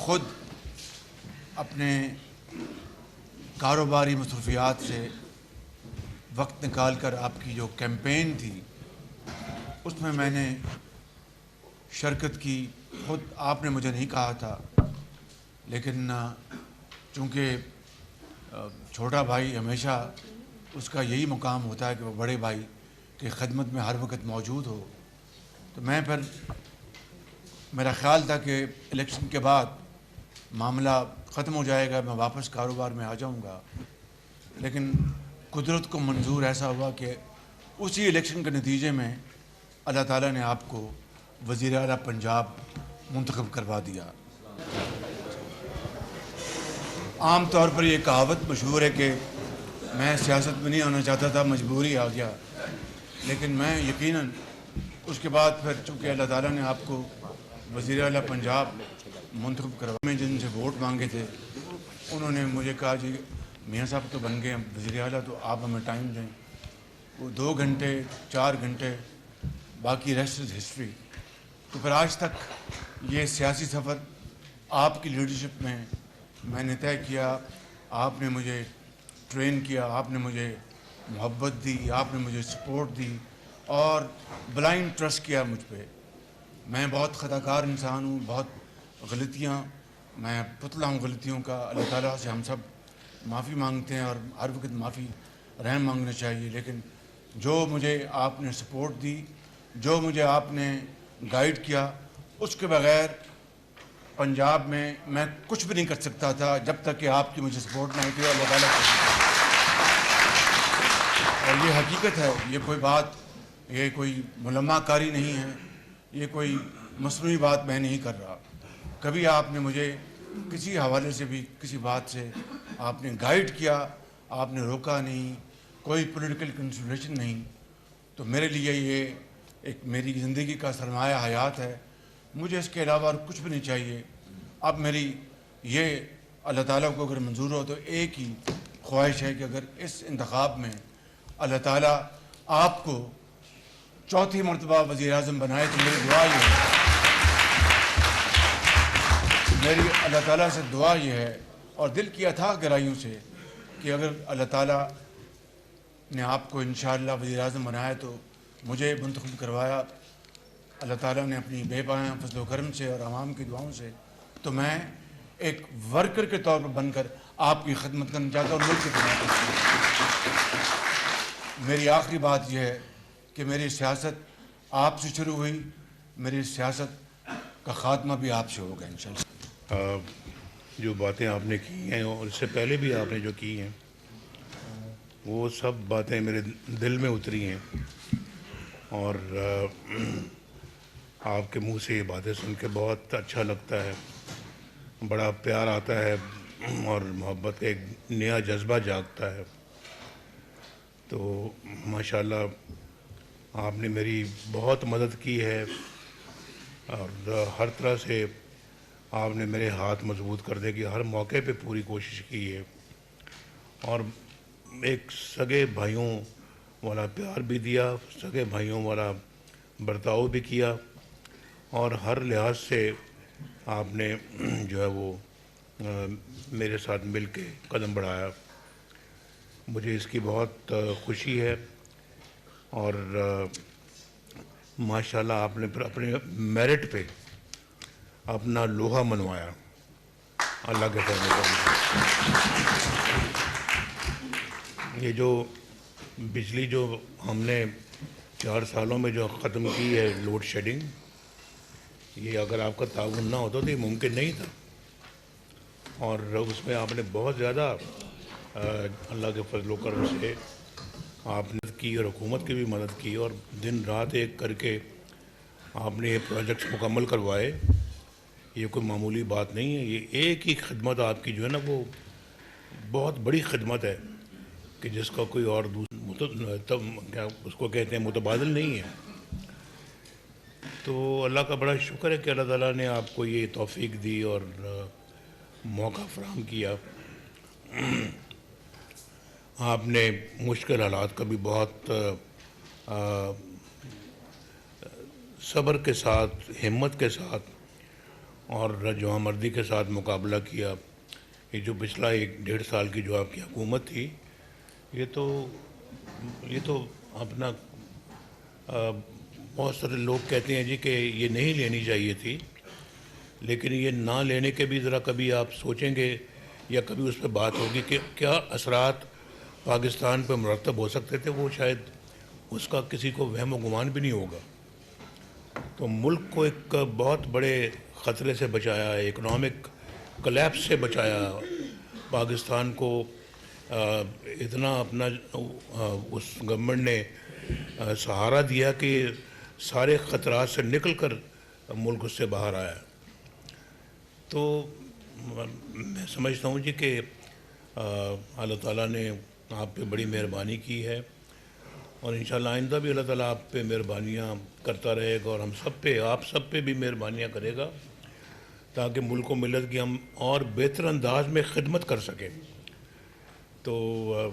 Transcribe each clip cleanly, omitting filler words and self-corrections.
خود اپنے کاروباری مصروفیات سے وقت نکال کر آپ کی جو کیمپین تھی اس میں نے شرکت کی. خود آپ نے مجھے نہیں کہا تھا، لیکن چونکہ چھوٹا بھائی ہمیشہ اس کا یہی مقام ہوتا ہے کہ وہ بڑے بھائی کی خدمت میں ہر وقت موجود ہو، تو میں پھر میرا خیال تھا کہ الیکشن کے بعد معاملہ ختم ہو جائے گا، میں واپس کاروبار میں آ جاؤں گا. لیکن قدرت کو منظور ایسا ہوا کہ اسی الیکشن کے نتیجے میں اللہ تعالیٰ نے آپ کو وزیر اعلیٰ پنجاب منتخب کروا دیا. عام طور پر یہ کہاوت مشہور ہے کہ میں سیاست میں نہیں آنا چاہتا تھا، مجبوری آ گیا. لیکن میں یقیناً اس کے بعد پھر چونکہ اللہ تعالیٰ نے آپ کو وزیر اعلیٰ پنجاب منتخب کروا، میں جن سے ووٹ مانگے تھے انہوں نے مجھے کہا جی میاں صاحب تو بن گئے وزیر اعلیٰ، تو آپ ہمیں ٹائم دیں. وہ 2 گھنٹے 4 گھنٹے، باقی ریسٹ از ہسٹری. تو پھر آج تک یہ سیاسی سفر آپ کی لیڈرشپ میں نے طے کیا. آپ نے مجھے ٹرین کیا، آپ نے مجھے محبت دی، آپ نے مجھے سپورٹ دی اور بلائنڈ ٹرسٹ کیا مجھ پہ. میں بہت خطا کار انسان ہوں، بہت غلطیاں، میں پتلا ہوں غلطیوں کا. اللہ تعالیٰ سے ہم سب معافی مانگتے ہیں اور ہر وقت معافی رحم مانگنا چاہیے. لیکن جو مجھے آپ نے سپورٹ دی، جو مجھے آپ نے گائیڈ کیا، اس کے بغیر پنجاب میں کچھ بھی نہیں کر سکتا تھا جب تک کہ آپ کی مجھے سپورٹ نہ ہوتی. اللہ تعالیٰ اور یہ حقیقت ہے، یہ کوئی بات، یہ کوئی ملمہ کاری نہیں ہے، یہ کوئی مصنوعی بات میں نہیں کر رہا. کبھی آپ نے مجھے کسی حوالے سے بھی کسی بات سے آپ نے گائیڈ کیا، آپ نے روکا نہیں، کوئی پولیٹیکل کنسیڈریشن نہیں. تو میرے لیے یہ ایک میری زندگی کا سرمایہ حیات ہے. مجھے اس کے علاوہ اور کچھ بھی نہیں چاہیے. اب میری یہ اللہ تعالیٰ کو اگر منظور ہو تو ایک ہی خواہش ہے کہ اگر اس انتخاب میں اللہ تعالیٰ آپ کو 4تھی مرتبہ وزیر اعظم بنائے تو میری دعا یہ ہے، میری اللہ تعالیٰ سے دعا یہ ہے اور دل کی اتھاہ گہرائیوں سے کہ اگر اللہ تعالیٰ نے آپ کو انشاءاللہ وزیر اعظم بنایا تو مجھے منتخب کروایا اللہ تعالیٰ نے اپنی بے پناہ فضل و کرم سے اور عوام کی دعاؤں سے، تو میں ایک ورکر کے طور پر بن کر آپ کی خدمت کرنا چاہتا ہوں. ملک کی خدمت کرنا چاہتا ہوں. میری آخری بات یہ ہے کہ میری سیاست آپ سے شروع ہوئی، میری سیاست کا خاتمہ بھی آپ سے ہوگا انشاءاللہ. جو باتیں آپ نے کی ہیں اور اس سے پہلے بھی آپ نے جو کی ہیں وہ سب باتیں میرے دل میں اتری ہیں، اور آپ کے منہ سے یہ باتیں سن کے بہت اچھا لگتا ہے، بڑا پیار آتا ہے اور محبت کا ایک نیا جذبہ جاگتا ہے. تو ماشاءاللہ آپ نے میری بہت مدد کی ہے اور ہر طرح سے آپ نے میرے ہاتھ مضبوط کرنے کی ہر موقع پہ پوری کوشش کی ہے، اور ایک سگے بھائیوں والا پیار بھی دیا، سگے بھائیوں والا برتاؤ بھی کیا، اور ہر لحاظ سے آپ نے جو ہے وہ میرے ساتھ مل کے قدم بڑھایا. مجھے اس کی بہت خوشی ہے، اور ماشاءاللہ آپ نے پھر اپنے میرٹ پہ اپنا لوہا منوایا اللہ کے فضل سے. یہ جو بجلی جو ہم نے 4 سالوں میں جو ختم کی ہے لوڈ شیڈنگ، یہ اگر آپ کا تعاون نہ ہوتا تو یہ ممکن نہیں تھا، اور اس میں آپ نے بہت زیادہ اللہ کے فضل و کرم سے آپ نے مدد کی اور حکومت کی بھی مدد کی، اور دن رات ایک کر کے آپ نے یہ پروجیکٹس مکمل کروائے. یہ کوئی معمولی بات نہیں ہے، یہ ایک ہی خدمت آپ کی جو ہے نا وہ بہت بڑی خدمت ہے کہ جس کا کوئی اور کیا اس کو کہتے ہیں متبادل نہیں ہے. تو اللہ کا بڑا شکر ہے کہ اللہ تعالیٰ نے آپ کو یہ توفیق دی اور موقع فراہم کیا. آپ نے مشکل حالات کا بھی بہت صبر کے ساتھ، ہمت کے ساتھ اور جوان مردی کے ساتھ مقابلہ کیا. یہ جو پچھلا 1-1.5 سال کی جو آپ کی حکومت تھی، یہ تو اپنا بہت سارے لوگ کہتے ہیں جی کہ یہ نہیں لینی چاہیے تھی، لیکن یہ نہ لینے کے بھی ذرا کبھی آپ سوچیں گے یا کبھی اس پہ بات ہوگی کہ کیا اثرات پاکستان پہ مرتب ہو سکتے تھے، وہ شاید اس کا کسی کو وہم و گمان بھی نہیں ہوگا. تو ملک کو ایک بہت بڑے خطرے سے بچایا، اکنامک کلیپس سے بچایا. پاکستان کو اتنا اپنا اس گورنمنٹ نے سہارا دیا کہ سارے خطرات سے نکل کر ملک اس سے باہر آیا. تو میں سمجھتا ہوں جی کہ اللہ تعالیٰ نے آپ پہ بڑی مہربانی کی ہے، اور انشاءاللہ آئندہ بھی اللہ تعالیٰ آپ پہ مہربانیاں کرتا رہے گا، اور ہم سب پہ، آپ سب پہ بھی مہربانیاں کرے گا، تاکہ ملک و ملت کی ہم اور بہتر انداز میں خدمت کر سکیں. تو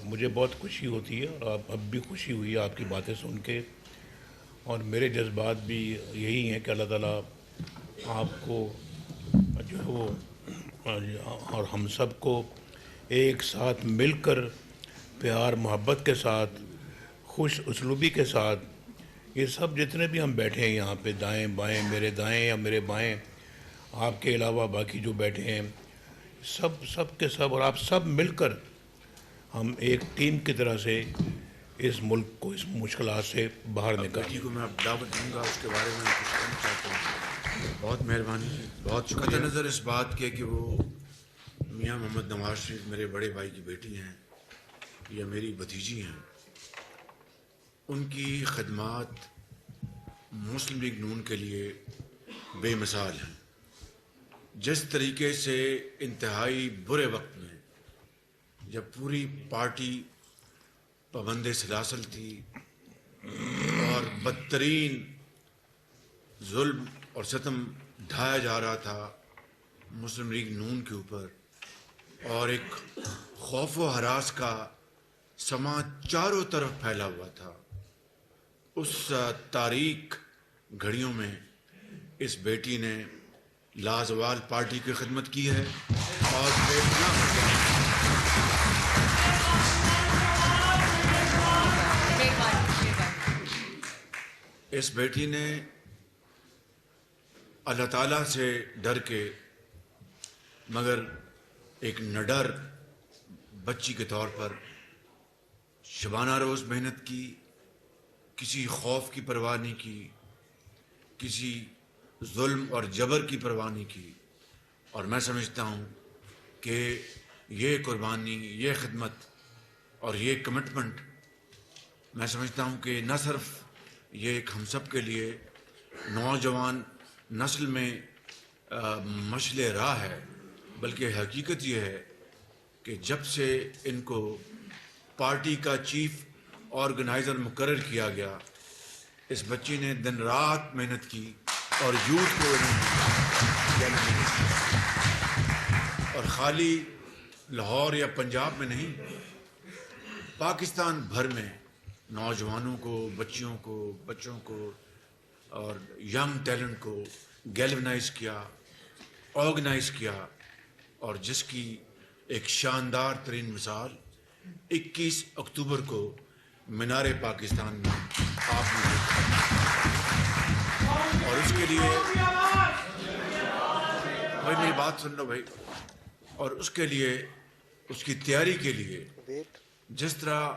مجھے بہت خوشی ہوتی ہے، اور اب بھی خوشی ہوئی ہے آپ کی باتیں سن کے، اور میرے جذبات بھی یہی ہیں کہ اللہ تعالیٰ آپ کو جو ہے وہ اور ہم سب کو ایک ساتھ مل کر پیار محبت کے ساتھ، خوش اسلوبی کے ساتھ، یہ سب جتنے بھی ہم بیٹھے ہیں یہاں پہ، دائیں بائیں، میرے دائیں یا میرے بائیں، آپ کے علاوہ باقی جو بیٹھے ہیں، سب کے سب، اور آپ سب مل کر ہم ایک ٹیم کی طرح سے اس ملک کو اس مشکلات سے باہر نکالیں. بیٹی کو میں اب دعوت دوں گا، اس کے بارے میں کچھ کہنا چاہتا ہوں. بہت مہربانی، بہت شکریہ. قطع نظر اس بات کے کہ وہ میاں محمد نواز شریف میرے بڑے بھائی کی بیٹی ہیں یا میری بھتیجی ہیں، ان کی خدمات مسلم لیگ نون کے لیے بے مثال ہیں. جس طریقے سے انتہائی برے وقت میں، جب پوری پارٹی پابند سلاسل تھی اور بدترین ظلم اور ستم ڈھایا جا رہا تھا مسلم لیگ نون کے اوپر، اور ایک خوف و ہراس کا سما چاروں طرف پھیلا ہوا تھا، اس تاریک گھڑیوں میں اس بیٹی نے لازوال پارٹی کی خدمت کی ہے. اور اس بیٹی نے اللہ تعالیٰ سے ڈر کے، مگر ایک نڈر بچی کے طور پر شبانہ روز محنت کی، کسی خوف کی پرواہ نہیں کی، کسی ظلم اور جبر کی پرواہ نہیں کی. اور میں سمجھتا ہوں کہ یہ قربانی، یہ خدمت اور یہ کمٹمنٹ، میں سمجھتا ہوں کہ نہ صرف یہ ایک ہم سب کے لیے نوجوان نسل میں مشعل راہ ہے، بلکہ حقیقت یہ ہے کہ جب سے ان کو پارٹی کا چیف آرگنائزر مقرر کیا گیا، اس بچی نے دن رات محنت کی اور یوتھ کو اور خالی لاہور یا پنجاب میں نہیں، پاکستان بھر میں نوجوانوں کو، بچوں کو اور ینگ ٹیلنٹ کو گیلونائز کیا، آرگنائز کیا، اور جس کی ایک شاندار ترین مثال 21 اکتوبر کو مینار پاکستان میں آپ نے دیکھا. اور اس کے لیے بھائی میری بات سن لو بھائی، اور اس کے لیے، اس کی تیاری کے لیے جس طرح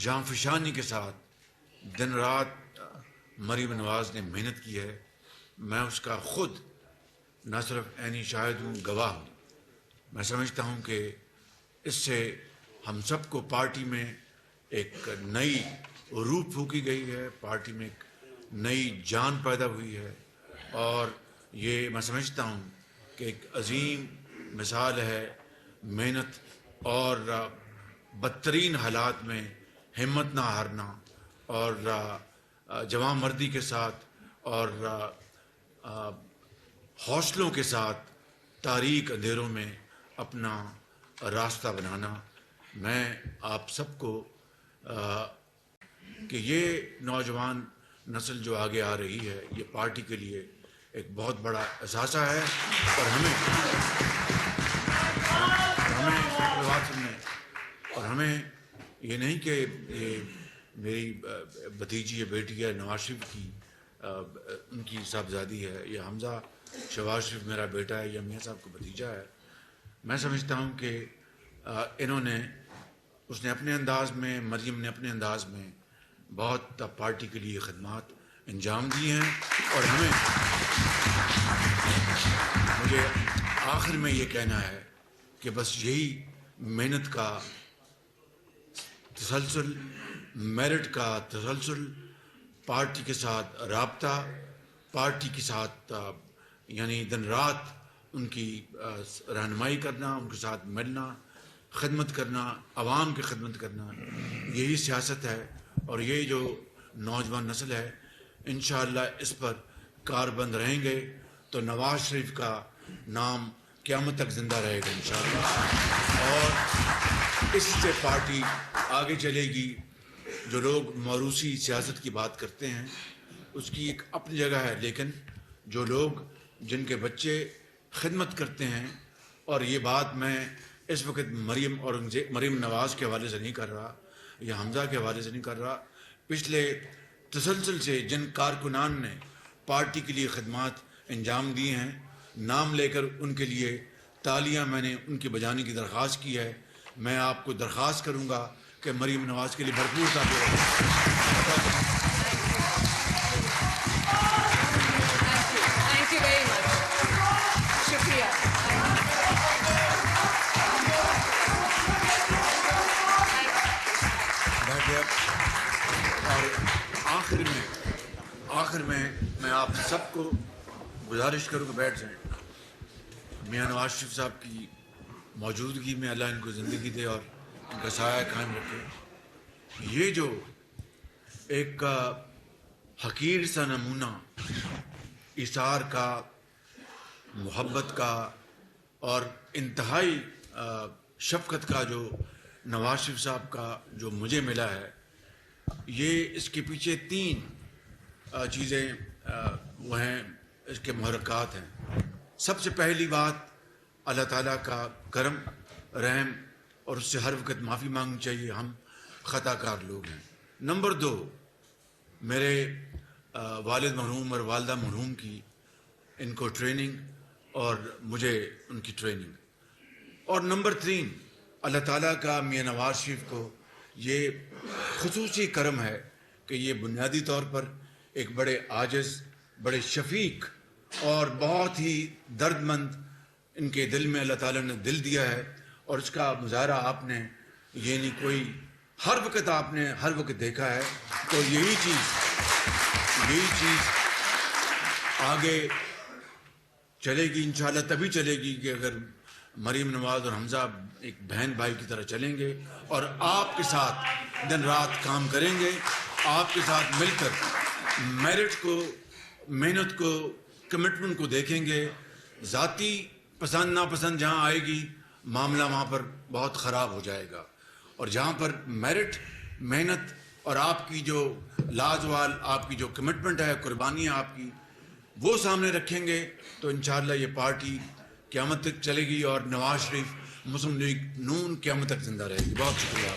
جان فشانی کے ساتھ دن رات مریم نواز نے محنت کی ہے، میں اس کا خود نہ صرف عینی شاہد ہوں، گواہ ہوں. میں سمجھتا ہوں کہ اس سے ہم سب کو پارٹی میں ایک نئی روح پھونکی گئی ہے، پارٹی میں ایک نئی جان پیدا ہوئی ہے، اور یہ میں سمجھتا ہوں کہ ایک عظیم مثال ہے محنت اور بدترین حالات میں ہمت نہ ہارنا، اور جوان مردی کے ساتھ اور حوصلوں کے ساتھ تاریک اندھیروں میں اپنا راستہ بنانا. میں آپ سب کو کہ یہ نوجوان نسل جو آگے آ رہی ہے، یہ پارٹی کے لیے ایک بہت بڑا اثاثہ ہے، اور ہمیں بات سننے، اور ہمیں یہ نہیں کہ یہ میری بھتیجی یا بیٹی ہے نواز شریف کی ان کی صاحبزادی ہے، یا حمزہ شہباز شریف میرا بیٹا ہے، یا میاں صاحب کا بھتیجا ہے. میں سمجھتا ہوں کہ انہوں نے، اس نے اپنے انداز میں، مریم نے اپنے انداز میں بہت پارٹی کے لیے خدمات انجام دی ہیں. اور مجھے آخر میں یہ کہنا ہے کہ بس یہی محنت کا تسلسل، میرٹ کا تسلسل، پارٹی کے ساتھ رابطہ، پارٹی کے ساتھ یعنی دن رات ان کی رہنمائی کرنا، ان کے ساتھ ملنا، خدمت کرنا، عوام کی خدمت کرنا، یہی سیاست ہے. اور یہ جو نوجوان نسل ہے انشاءاللہ اس پر کاربند رہیں گے تو نواز شریف کا نام قیامت تک زندہ رہے گا انشاءاللہ، اور اس سے پارٹی آگے چلے گی. جو لوگ موروثی سیاست کی بات کرتے ہیں اس کی ایک اپنی جگہ ہے، لیکن جو لوگ، جن کے بچے خدمت کرتے ہیں، اور یہ بات میں اس وقت مریم نواز کے حوالے سے نہیں کر رہا یا حمزہ کے حوالے سے نہیں کر رہا، پچھلے تسلسل سے جن کارکنان نے پارٹی کے لیے خدمات انجام دیے ہیں، نام لے کر ان کے لیے تالیاں میں نے ان کی بجانے کی درخواست کی ہے. میں آپ کو درخواست کروں گا کہ مریم نواز کے لیے بھرپور تالیاں. Thank you very much. شکریہ. اور آخر میں میں آپ سب کو گزارش کروں کہ بیٹھ جائیں. میاں نواز شریف صاحب کی موجودگی میں اللہ ان کو زندگی دے اور ان کا سایہ قائم رکھے. یہ جو ایک حقیر سا نمونہ ایثار کا، محبت کا اور انتہائی شفقت کا جو نواز شریف صاحب کا جو مجھے ملا ہے، یہ اس کے پیچھے 3 چیزیں وہ ہیں، اس کے محرکات ہیں. سب سے پہلی بات اللہ تعالیٰ کا کرم، رحم، اور اس سے ہر وقت معافی مانگنی چاہیے، ہم خطا کار لوگ ہیں. نمبر 2، میرے والد مرحوم اور والدہ مرحوم کی ان کو ٹریننگ اور مجھے ان کی ٹریننگ. اور نمبر 3، اللہ تعالیٰ کا میاں نواز شریف کو یہ خصوصی کرم ہے کہ یہ بنیادی طور پر ایک بڑے عاجز، بڑے شفیق اور بہت ہی درد مند ان کے دل میں اللہ تعالیٰ نے دل دیا ہے. اور اس کا مظاہرہ آپ نے یہ نہیں کوئی ہر وقت آپ نے ہر وقت دیکھا ہے. تو یہی چیز آگے چلے گی انشاءاللہ. تبھی چلے گی کہ اگر مریم نواز اور حمزہ ایک بہن بھائی کی طرح چلیں گے اور آپ کے ساتھ دن رات کام کریں گے، آپ کے ساتھ مل کر میرٹ کو، محنت کو، کمٹمنٹ کو دیکھیں گے. ذاتی پسند ناپسند جہاں آئے گی معاملہ وہاں پر بہت خراب ہو جائے گا. اور جہاں پر میرٹ، محنت اور آپ کی جو لازوال آپ کی جو کمٹمنٹ ہے، قربانی ہے آپ کی، وہ سامنے رکھیں گے تو انشاءاللہ یہ پارٹی قیامت تک چلے گی اور نواز شریف مسلم لیگ نون قیامت تک زندہ رہے گی. بہت شکریہ.